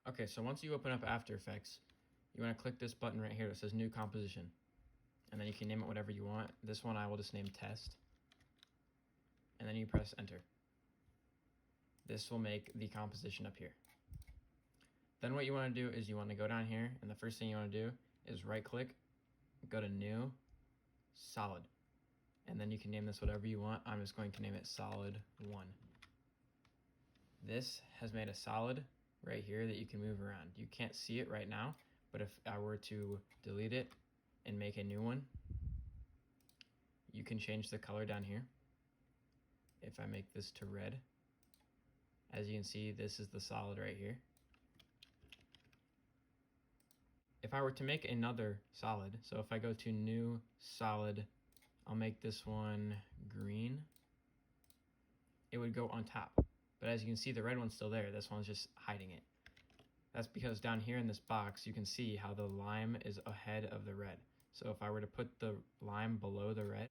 Okay, so once you open up After Effects, you want to click this button right here that says New Composition. And then you can name it whatever you want. This one I will just name Test. And then you press Enter. This will make the composition up here. Then what you want to do is you want to go down here, and the first thing you want to do is right click, go to New, Solid. And then you can name this whatever you want. I'm just going to name it Solid 1. This has made a solid right here that you can move around. You can't see it right now, but if I were to delete it and make a new one, you can change the color down here. If I make this to red, as you can see, this is the solid right here. If I were to make another solid, so if I go to New, Solid, I'll make this one green, it would go on top. But as you can see, the red one's still there. This one's just hiding it. That's because down here in this box, you can see how the lime is ahead of the red. So if I were to put the lime below the red,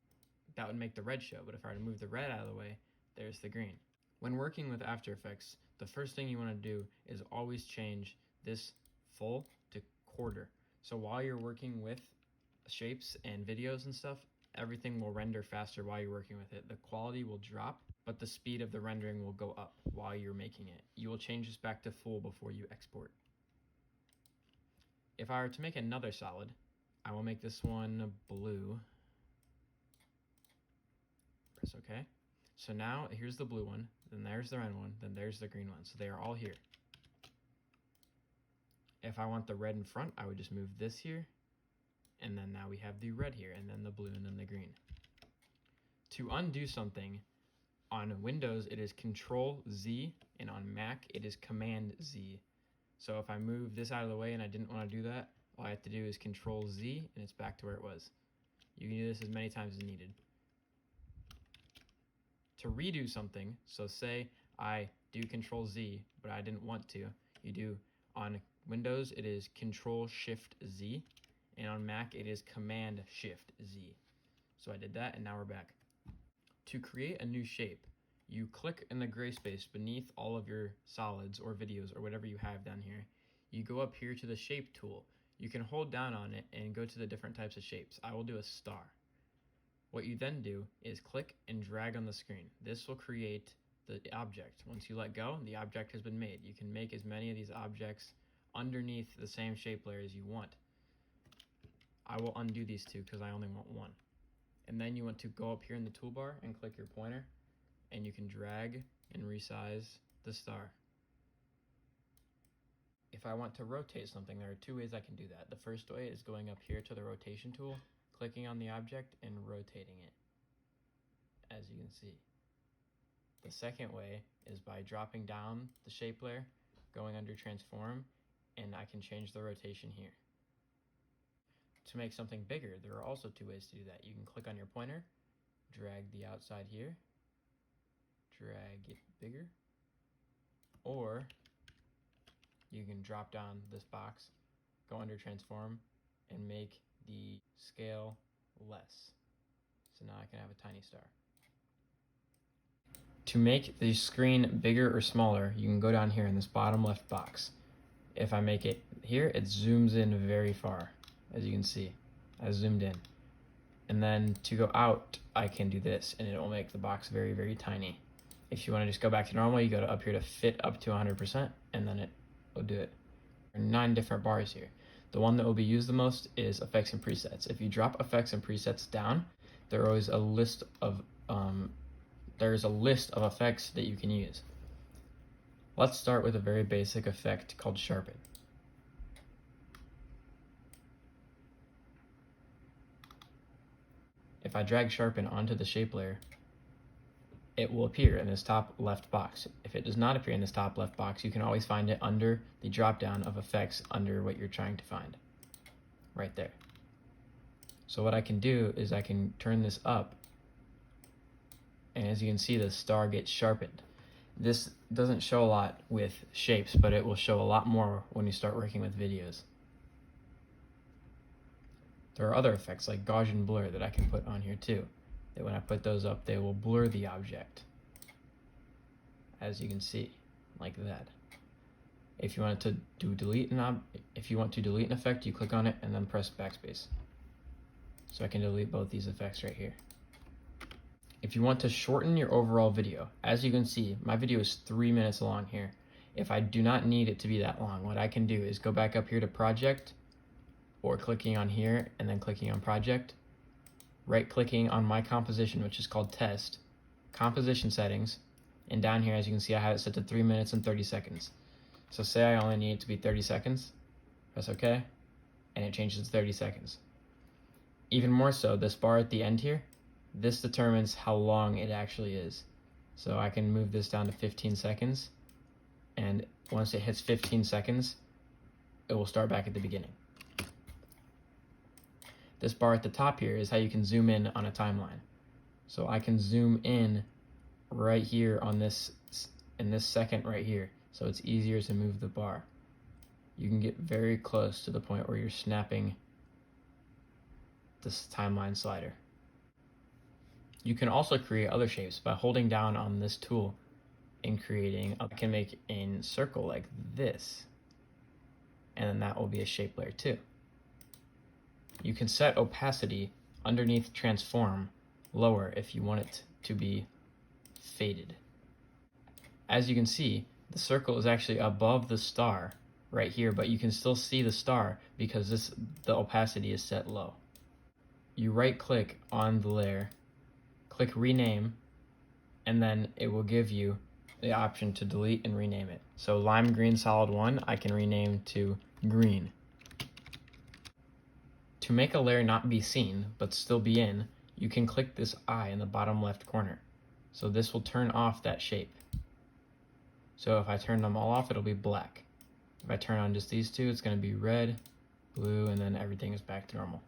that would make the red show. But if I were to move the red out of the way, there's the green. When working with After Effects, the first thing you want to do is always change this full to quarter. So while you're working with shapes and videos and stuff, everything will render faster while you're working with it. The quality will drop, but the speed of the rendering will go up while you're making it. You will change this back to full before you export. If I were to make another solid, I will make this one blue. Press OK. So now here's the blue one, then there's the red one, then there's the green one. So they are all here. If I want the red in front, I would just move this here, and then now we have the red here, and then the blue, and then the green. To undo something, on Windows it is Control Z, and on Mac it is Command Z. So if I move this out of the way and I didn't want to do that, all I have to do is Control Z, and it's back to where it was. You can do this as many times as needed. To redo something, so say I do Control Z, but I didn't want to, you do on Windows it is Control Shift Z, and on Mac it is Command Shift Z. So I did that, and now we're back. To create a new shape, you click in the gray space beneath all of your solids or videos or whatever you have down here. You go up here to the shape tool. You can hold down on it and go to the different types of shapes. I will do a star. What you then do is click and drag on the screen. This will create the object. Once you let go, the object has been made. You can make as many of these objects underneath the same shape layer as you want. I will undo these two because I only want one. And then you want to go up here in the toolbar and click your pointer, and you can drag and resize the star. If I want to rotate something, there are two ways I can do that. The first way is going up here to the rotation tool, clicking on the object and rotating it, as you can see. The second way is by dropping down the shape layer, going under transform, and I can change the rotation here. To make something bigger, there are also two ways to do that. You can click on your pointer, drag the outside here, drag it bigger, or you can drop down this box, go under transform, and make the scale less. So now I can have a tiny star. To make the screen bigger or smaller, you can go down here in this bottom left box. If I make it here, it zooms in very far. As you can see, I zoomed in. And then to go out, I can do this, and it will make the box very, very tiny. If you want to just go back to normal, you go to up here to fit up to 100%, and then it will do it. There are 9 different bars here. The one that will be used the most is effects and presets. If you drop effects and presets down, there's a list of effects that you can use. Let's start with a very basic effect called sharpen. If I drag sharpen onto the shape layer, it will appear in this top left box. If it does not appear in this top left box, you can always find it under the drop down of effects under what you're trying to find, right there. So what I can do is I can turn this up, and as you can see, the star gets sharpened. This doesn't show a lot with shapes, but it will show a lot more when you start working with videos. There are other effects like Gaussian blur that I can put on here too, that when I put those up, they will blur the object, as you can see, like that. If you want to delete an effect, you click on it and then press backspace. So I can delete both these effects right here. If you want to shorten your overall video, as you can see, my video is 3 minutes long here. If I do not need it to be that long, what I can do is go back up here to project, or clicking on here and then clicking on project, right clicking on my composition, which is called test, composition settings, and down here, as you can see, I have it set to 3 minutes and 30 seconds. So say I only need it to be 30 seconds, press OK, and it changes to 30 seconds. Even more so, this bar at the end here, this determines how long it actually is. So I can move this down to 15 seconds, and once it hits 15 seconds, it will start back at the beginning. This bar at the top here is how you can zoom in on a timeline. So I can zoom in right here on this, in this second right here, so it's easier to move the bar. You can get very close to the point where you're snapping this timeline slider. You can also create other shapes by holding down on this tool and creating, I can make a circle like this, and then that will be a shape layer too. You can set opacity underneath transform lower if you want it to be faded. As you can see, the circle is actually above the star right here, but you can still see the star because the opacity is set low. You right click on the layer, click rename, and then it will give you the option to delete and rename it. So lime green solid 1, I can rename to green. To make a layer not be seen, but still be in, you can click this eye in the bottom left corner. So this will turn off that shape. So if I turn them all off, it'll be black. If I turn on just these two, it's going to be red, blue, and then everything is back to normal.